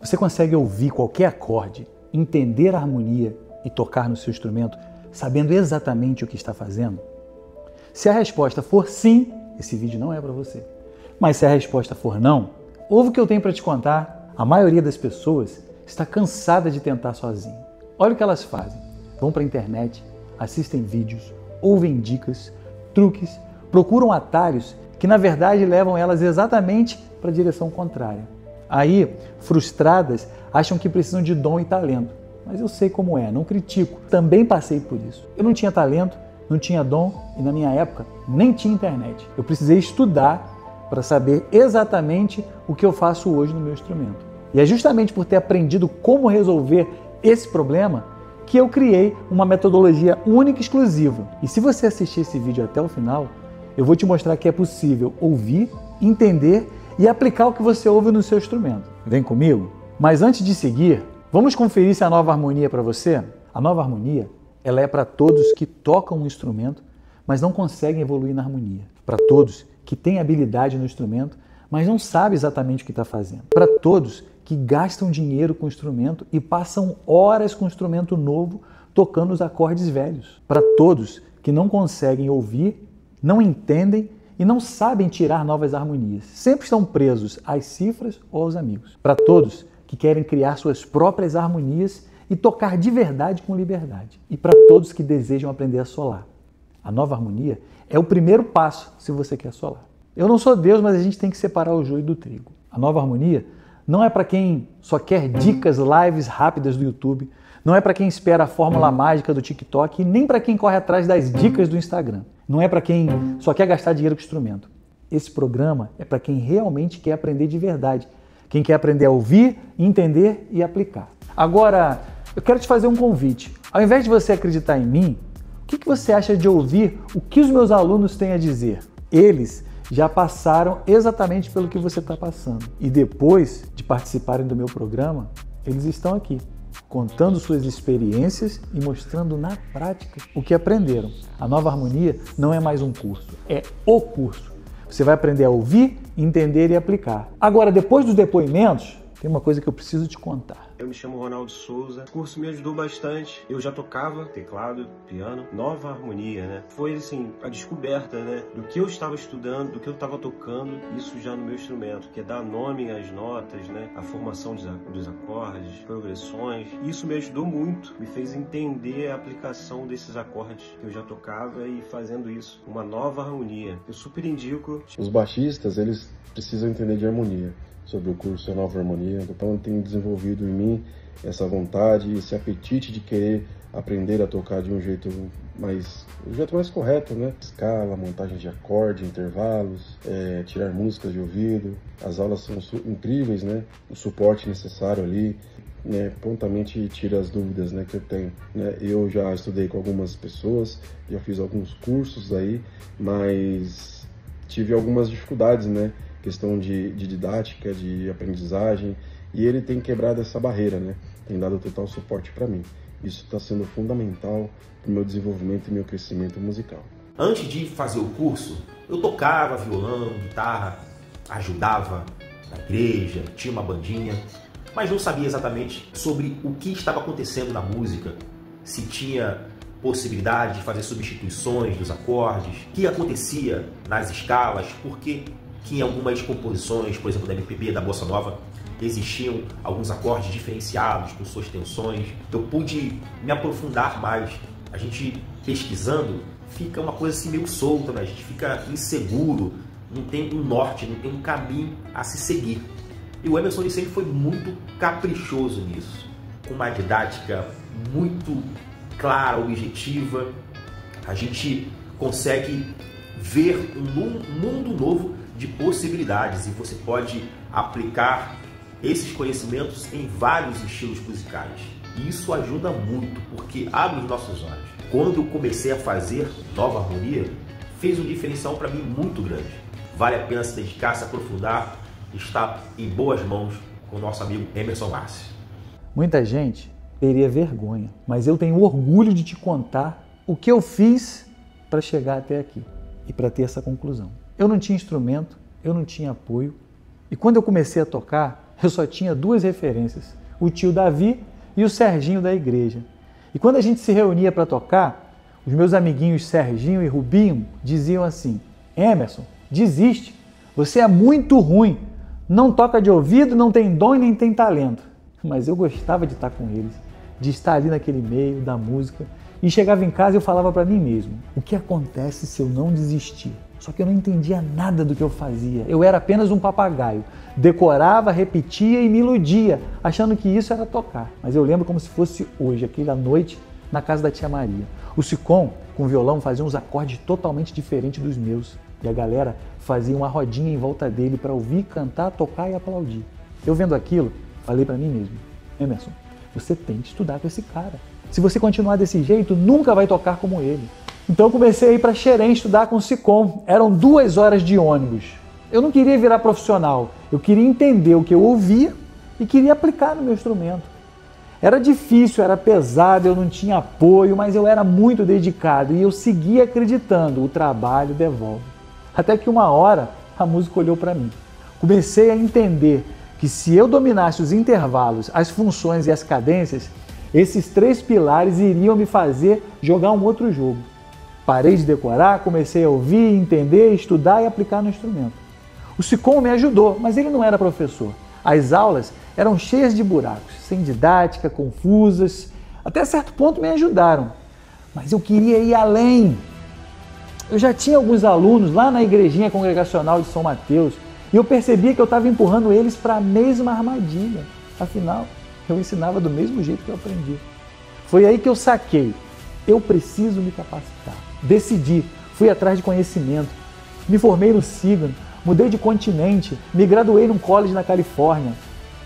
Você consegue ouvir qualquer acorde, entender a harmonia e tocar no seu instrumento, sabendo exatamente o que está fazendo? Se a resposta for sim, esse vídeo não é para você. Mas se a resposta for não, ouve o que eu tenho para te contar. A maioria das pessoas está cansada de tentar sozinho. Olha o que elas fazem. Vão para a internet, assistem vídeos, ouvem dicas, truques, procuram atalhos que na verdade levam elas exatamente para a direção contrária. Aí, frustradas, acham que precisam de dom e talento. Mas eu sei como é, não critico. Também passei por isso. Eu não tinha talento, não tinha dom e na minha época nem tinha internet. Eu precisei estudar para saber exatamente o que eu faço hoje no meu instrumento. E é justamente por ter aprendido como resolver esse problema que eu criei uma metodologia única e exclusiva. E se você assistir esse vídeo até o final, eu vou te mostrar que é possível ouvir, entender e aplicar o que você ouve no seu instrumento. Vem comigo? Mas antes de seguir, vamos conferir se a Nova Harmonia é para você? A Nova Harmonia, ela é para todos que tocam um instrumento, mas não conseguem evoluir na harmonia. Para todos que têm habilidade no instrumento, mas não sabem exatamente o que está fazendo. Para todos que gastam dinheiro com o instrumento e passam horas com o instrumento novo tocando os acordes velhos. Para todos que não conseguem ouvir, não entendem e não sabem tirar novas harmonias. Sempre estão presos às cifras ou aos amigos. Para todos que querem criar suas próprias harmonias e tocar de verdade com liberdade. E para todos que desejam aprender a solar. A Nova Harmonia é o primeiro passo se você quer solar. Eu não sou Deus, mas a gente tem que separar o joio do trigo. A Nova Harmonia não é para quem só quer dicas, lives rápidas do YouTube, não é para quem espera a fórmula mágica do TikTok e nem para quem corre atrás das dicas do Instagram. Não é para quem só quer gastar dinheiro com instrumento. Esse programa é para quem realmente quer aprender de verdade, quem quer aprender a ouvir, entender e aplicar. Agora, eu quero te fazer um convite. Ao invés de você acreditar em mim, o que você acha de ouvir o que os meus alunos têm a dizer? Eles já passaram exatamente pelo que você está passando. E depois de participarem do meu programa, eles estão aqui, contando suas experiências e mostrando na prática o que aprenderam. A Nova Harmonia não é mais um curso, é o curso. Você vai aprender a ouvir, entender e aplicar. Agora, depois dos depoimentos, tem uma coisa que eu preciso te contar. Eu me chamo Ronaldo Souza. O curso me ajudou bastante. Eu já tocava teclado, piano, Nova Harmonia, né? Foi assim, a descoberta, né? Do que eu estava estudando, do que eu estava tocando, isso já no meu instrumento, que é dar nome às notas, né? A formação dos acordes, progressões. Isso me ajudou muito, me fez entender a aplicação desses acordes que eu já tocava e fazendo isso, uma nova harmonia. Eu super indico. Os baixistas, eles precisam entender de harmonia. Sobre o curso Nova Harmonia, então eu tenho desenvolvido em mim essa vontade, esse apetite de querer aprender a tocar de um jeito mais correto, né? Escala, montagem de acorde, intervalos, tirar músicas de ouvido. As aulas são incríveis, né? O suporte necessário ali, né? Prontamente tira as dúvidas, né, que eu tenho, né? Eu já estudei com algumas pessoas, já fiz alguns cursos aí, mas tive algumas dificuldades, né? Questão de didática, de aprendizagem, e ele tem quebrado essa barreira, né? Tem dado total suporte para mim. Isso está sendo fundamental para o meu desenvolvimento e meu crescimento musical. Antes de fazer o curso, eu tocava violão, guitarra, ajudava na igreja, tinha uma bandinha, mas não sabia exatamente sobre o que estava acontecendo na música, se tinha possibilidade de fazer substituições dos acordes, o que acontecia nas escalas, porque que em algumas composições, por exemplo, da MPB, da Bossa Nova, existiam alguns acordes diferenciados com suas tensões. Eu pude me aprofundar mais. A gente pesquisando fica uma coisa assim meio solta, né? A gente fica inseguro, não tem um norte, não tem um caminho a se seguir. E o Emerson sempre foi muito caprichoso nisso, com uma didática muito clara, objetiva. A gente consegue ver um mundo novo de possibilidades e você pode aplicar esses conhecimentos em vários estilos musicais. E isso ajuda muito, porque abre os nossos olhos. Quando eu comecei a fazer Nova Harmonia, fez um diferencial para mim muito grande. Vale a pena se dedicar, se aprofundar, estar em boas mãos com o nosso amigo Emerson Márcio. Muita gente teria vergonha, mas eu tenho orgulho de te contar o que eu fiz para chegar até aqui e para ter essa conclusão. Eu não tinha instrumento, eu não tinha apoio, e quando eu comecei a tocar, eu só tinha duas referências, o tio Davi e o Serginho da igreja. E quando a gente se reunia para tocar, os meus amiguinhos Serginho e Rubinho diziam assim: Emerson, desiste, você é muito ruim, não toca de ouvido, não tem dom e nem tem talento. Mas eu gostava de estar com eles, de estar ali naquele meio da música. E chegava em casa e eu falava para mim mesmo: o que acontece se eu não desistir? Só que eu não entendia nada do que eu fazia. Eu era apenas um papagaio. Decorava, repetia e me iludia, achando que isso era tocar. Mas eu lembro como se fosse hoje, aquela noite, na casa da tia Maria. O Sicom, com o violão, fazia uns acordes totalmente diferentes dos meus. E a galera fazia uma rodinha em volta dele para ouvir, cantar, tocar e aplaudir. Eu vendo aquilo, falei para mim mesmo: Emerson, você tem que estudar com esse cara. Se você continuar desse jeito, nunca vai tocar como ele. Então eu comecei a ir para Xerém estudar com o Sicom. Eram 2 horas de ônibus. Eu não queria virar profissional, eu queria entender o que eu ouvia e queria aplicar no meu instrumento. Era difícil, era pesado, eu não tinha apoio, mas eu era muito dedicado e eu seguia acreditando: o trabalho devolve. Até que uma hora a música olhou para mim. Comecei a entender que se eu dominasse os intervalos, as funções e as cadências, esses 3 pilares iriam me fazer jogar um outro jogo. Parei de decorar, comecei a ouvir, entender, estudar e aplicar no instrumento. O Sicom me ajudou, mas ele não era professor. As aulas eram cheias de buracos, sem didática, confusas. Até certo ponto me ajudaram, mas eu queria ir além. Eu já tinha alguns alunos lá na igrejinha congregacional de São Mateus e eu percebia que eu estava empurrando eles para a mesma armadilha. Afinal, eu ensinava do mesmo jeito que eu aprendi. Foi aí que eu saquei: eu preciso me capacitar. Decidi, fui atrás de conhecimento, me formei no Sigan, mudei de continente, me graduei num college na Califórnia.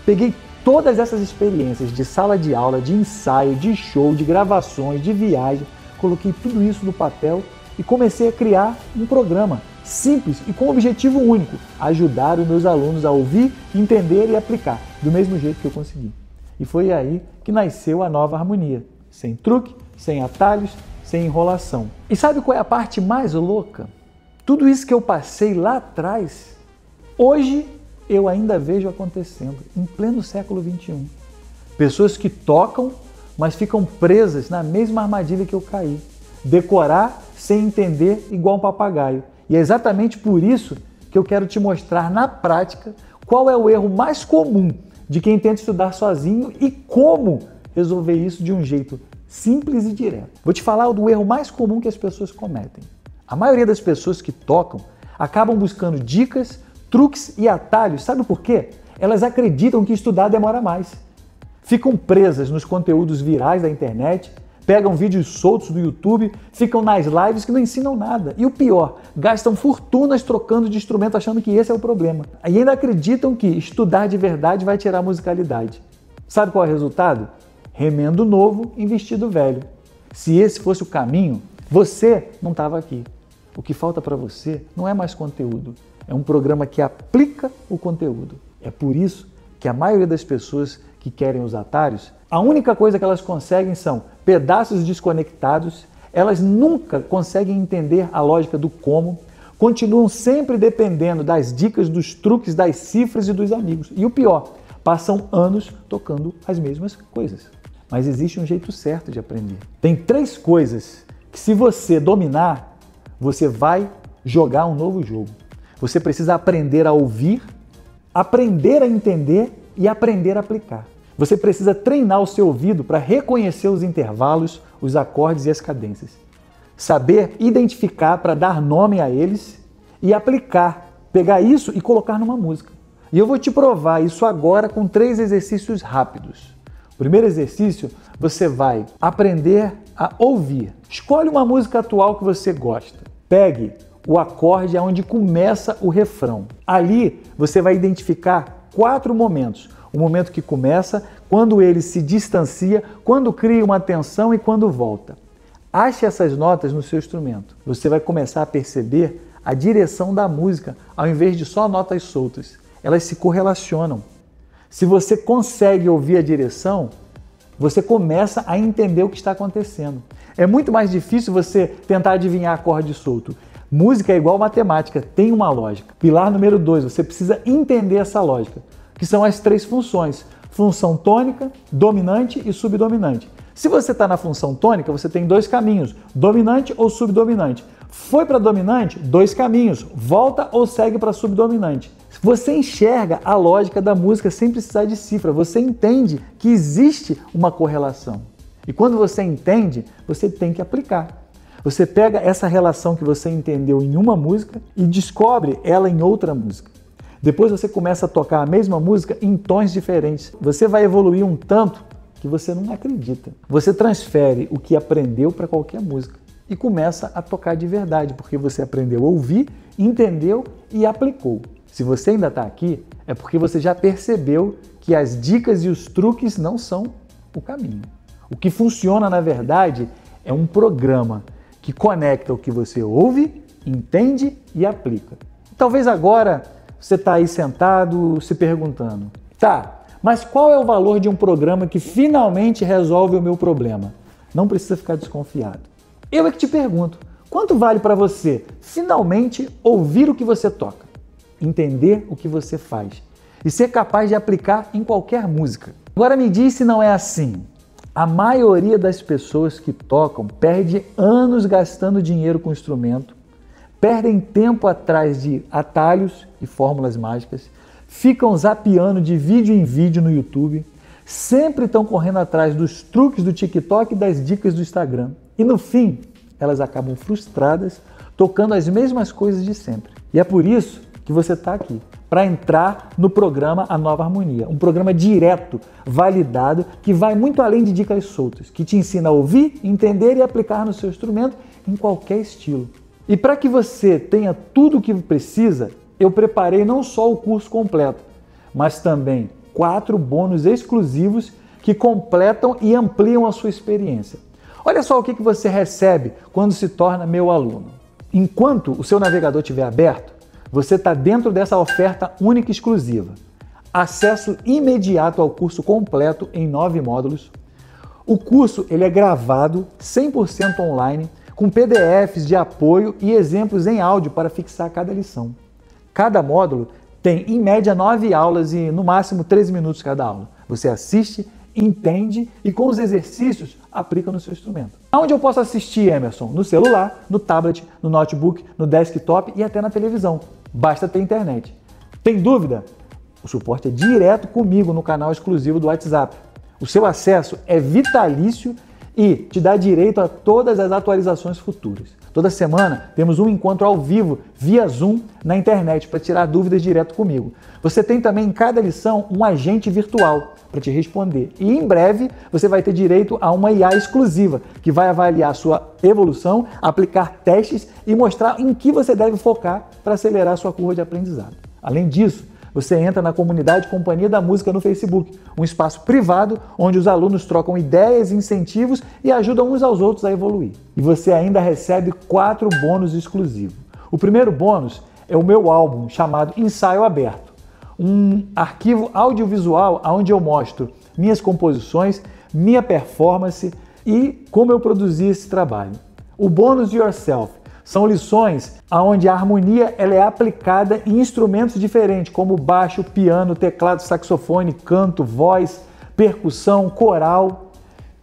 Peguei todas essas experiências de sala de aula, de ensaio, de show, de gravações, de viagem, coloquei tudo isso no papel e comecei a criar um programa simples e com um objetivo único: ajudar os meus alunos a ouvir, entender e aplicar do mesmo jeito que eu consegui. E foi aí que nasceu a Nova Harmonia, sem truque, sem atalhos, sem enrolação. E sabe qual é a parte mais louca? Tudo isso que eu passei lá atrás, hoje eu ainda vejo acontecendo, em pleno século XXI. Pessoas que tocam, mas ficam presas na mesma armadilha que eu caí. Decorar sem entender, igual um papagaio. E é exatamente por isso que eu quero te mostrar na prática qual é o erro mais comum de quem tenta estudar sozinho e como resolver isso de um jeito simples e direto. Vou te falar do erro mais comum que as pessoas cometem. A maioria das pessoas que tocam acabam buscando dicas, truques e atalhos. Sabe por quê? Elas acreditam que estudar demora mais. Ficam presas nos conteúdos virais da internet, pegam vídeos soltos do YouTube, ficam nas lives que não ensinam nada. E o pior, gastam fortunas trocando de instrumento achando que esse é o problema. E ainda acreditam que estudar de verdade vai tirar a musicalidade. Sabe qual é o resultado? Remendo novo em vestido velho. Se esse fosse o caminho, você não estava aqui. O que falta para você não é mais conteúdo, é um programa que aplica o conteúdo. É por isso que a maioria das pessoas que querem os atalhos, a única coisa que elas conseguem são pedaços desconectados, elas nunca conseguem entender a lógica do como, continuam sempre dependendo das dicas, dos truques, das cifras e dos amigos. E o pior, passam anos tocando as mesmas coisas. Mas existe um jeito certo de aprender. Tem 3 coisas que, se você dominar, você vai jogar um novo jogo. Você precisa aprender a ouvir, aprender a entender e aprender a aplicar. Você precisa treinar o seu ouvido para reconhecer os intervalos, os acordes e as cadências. Saber identificar para dar nome a eles e aplicar. Pegar isso e colocar numa música. E eu vou te provar isso agora com 3 exercícios rápidos. O primeiro exercício, você vai aprender a ouvir. Escolhe uma música atual que você gosta. Pegue o acorde onde começa o refrão. Ali você vai identificar 4 momentos. O momento que começa, quando ele se distancia, quando cria uma tensão e quando volta. Ache essas notas no seu instrumento. Você vai começar a perceber a direção da música, ao invés de só notas soltas. Elas se correlacionam. Se você consegue ouvir a direção, você começa a entender o que está acontecendo. É muito mais difícil você tentar adivinhar acorde solto. Música é igual matemática, tem uma lógica. Pilar número 2, você precisa entender essa lógica. O que são as 3 funções: função tônica, dominante e subdominante. Se você está na função tônica, você tem 2 caminhos, dominante ou subdominante. Foi para dominante, 2 caminhos, volta ou segue para subdominante. Você enxerga a lógica da música sem precisar de cifra, você entende que existe uma correlação. E quando você entende, você tem que aplicar. Você pega essa relação que você entendeu em uma música e descobre ela em outra música. Depois você começa a tocar a mesma música em tons diferentes. Você vai evoluir um tanto que você não acredita. Você transfere o que aprendeu para qualquer música e começa a tocar de verdade, porque você aprendeu a ouvir, entendeu e aplicou. Se você ainda está aqui, é porque você já percebeu que as dicas e os truques não são o caminho. O que funciona, na verdade, é um programa que conecta o que você ouve, entende e aplica. Talvez agora você está aí sentado se perguntando, tá, mas qual é o valor de um programa que finalmente resolve o meu problema? Não precisa ficar desconfiado. Eu é que te pergunto, quanto vale para você finalmente ouvir o que você toca, entender o que você faz e ser capaz de aplicar em qualquer música? Agora me diz se não é assim. A maioria das pessoas que tocam perde anos gastando dinheiro com o instrumento, perdem tempo atrás de atalhos e fórmulas mágicas, ficam zapeando de vídeo em vídeo no YouTube, sempre estão correndo atrás dos truques do TikTok e das dicas do Instagram. E no fim, elas acabam frustradas, tocando as mesmas coisas de sempre. E é por isso que você está aqui, para entrar no programa A Nova Harmonia, um programa direto, validado, que vai muito além de dicas soltas, que te ensina a ouvir, entender e aplicar no seu instrumento em qualquer estilo. E para que você tenha tudo o que precisa, eu preparei não só o curso completo, mas também 4 bônus exclusivos que completam e ampliam a sua experiência. Olha só o que você recebe quando se torna meu aluno. Enquanto o seu navegador estiver aberto, você está dentro dessa oferta única e exclusiva. Acesso imediato ao curso completo em 9 módulos. O curso ele é gravado 100% online, com PDFs de apoio e exemplos em áudio para fixar cada lição. Cada módulo tem, em média, 9 aulas e, no máximo, 13 minutos cada aula. Você assiste, entende e, com os exercícios, aplica no seu instrumento. Aonde eu posso assistir, Emerson? No celular, no tablet, no notebook, no desktop e até na televisão. Basta ter internet. Tem dúvida? O suporte é direto comigo no canal exclusivo do WhatsApp. O seu acesso é vitalício e te dá direito a todas as atualizações futuras. Toda semana temos um encontro ao vivo via Zoom na internet para tirar dúvidas direto comigo. Você tem também em cada lição um agente virtual para te responder. E em breve você vai ter direito a uma IA exclusiva que vai avaliar sua evolução, aplicar testes e mostrar em que você deve focar para acelerar sua curva de aprendizado. Além disso, você entra na comunidade Companhia da Música no Facebook, um espaço privado onde os alunos trocam ideias, incentivos e ajudam uns aos outros a evoluir. E você ainda recebe 4 bônus exclusivos. O primeiro bônus é o meu álbum chamado Ensaio Aberto, um arquivo audiovisual onde eu mostro minhas composições, minha performance e como eu produzi esse trabalho. O bônus Yourself são lições onde a harmonia ela é aplicada em instrumentos diferentes, como baixo, piano, teclado, saxofone, canto, voz, percussão, coral.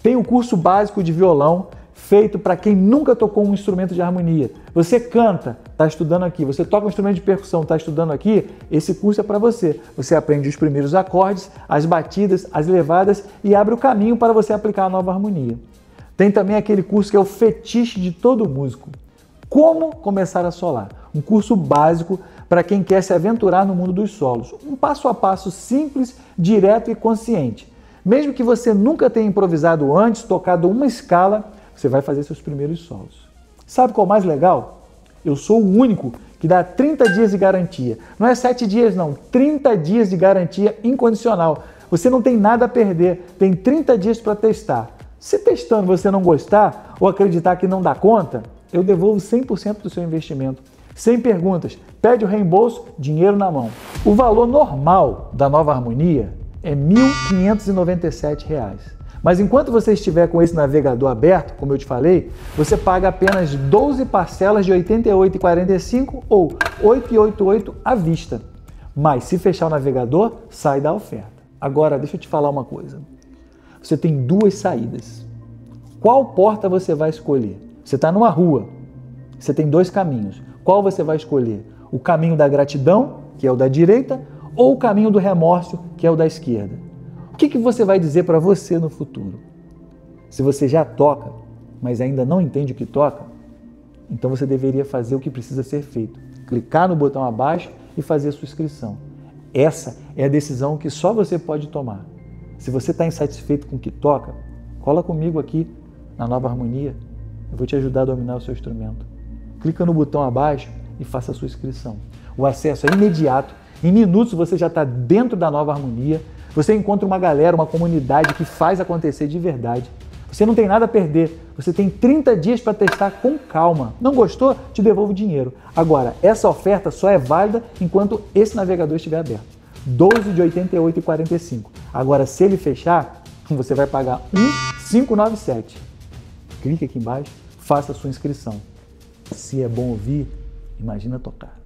Tem o curso básico de violão, feito para quem nunca tocou um instrumento de harmonia. Você canta, está estudando aqui. Você toca um instrumento de percussão, está estudando aqui. Esse curso é para você. Você aprende os primeiros acordes, as batidas, as levadas e abre o caminho para você aplicar a nova harmonia. Tem também aquele curso que é o fetiche de todo músico. Como começar a solar? Um curso básico para quem quer se aventurar no mundo dos solos. Um passo a passo simples, direto e consciente. Mesmo que você nunca tenha improvisado antes, tocado uma escala, você vai fazer seus primeiros solos. Sabe qual é o mais legal? Eu sou o único que dá 30 dias de garantia. Não é 7 dias não, 30 dias de garantia incondicional. Você não tem nada a perder, tem 30 dias para testar. Se testando você não gostar ou acreditar que não dá conta, eu devolvo 100% do seu investimento, sem perguntas. Pede o reembolso, dinheiro na mão. O valor normal da Nova Harmonia é R$ 1.597. Mas enquanto você estiver com esse navegador aberto, como eu te falei, você paga apenas 12 parcelas de R$ 88,45 ou R$ 888 à vista. Mas se fechar o navegador, sai da oferta. Agora, deixa eu te falar uma coisa. Você tem duas saídas. Qual porta você vai escolher? Você está numa rua, você tem dois caminhos. Qual você vai escolher? O caminho da gratidão, que é o da direita, ou o caminho do remorso, que é o da esquerda? O que você vai dizer para você no futuro? Se você já toca, mas ainda não entende o que toca, então você deveria fazer o que precisa ser feito. Clicar no botão abaixo e fazer a sua inscrição. Essa é a decisão que só você pode tomar. Se você está insatisfeito com o que toca, cola comigo aqui na Nova Harmonia. Eu vou te ajudar a dominar o seu instrumento. Clica no botão abaixo e faça a sua inscrição. O acesso é imediato. Em minutos você já está dentro da Nova Harmonia. Você encontra uma galera, uma comunidade que faz acontecer de verdade. Você não tem nada a perder. Você tem 30 dias para testar com calma. Não gostou? Te devolvo o dinheiro. Agora, essa oferta só é válida enquanto esse navegador estiver aberto. 12 de 88,45. Agora, se ele fechar, você vai pagar 1,597. Clique aqui embaixo, faça a sua inscrição. Se é bom ouvir, imagina tocar.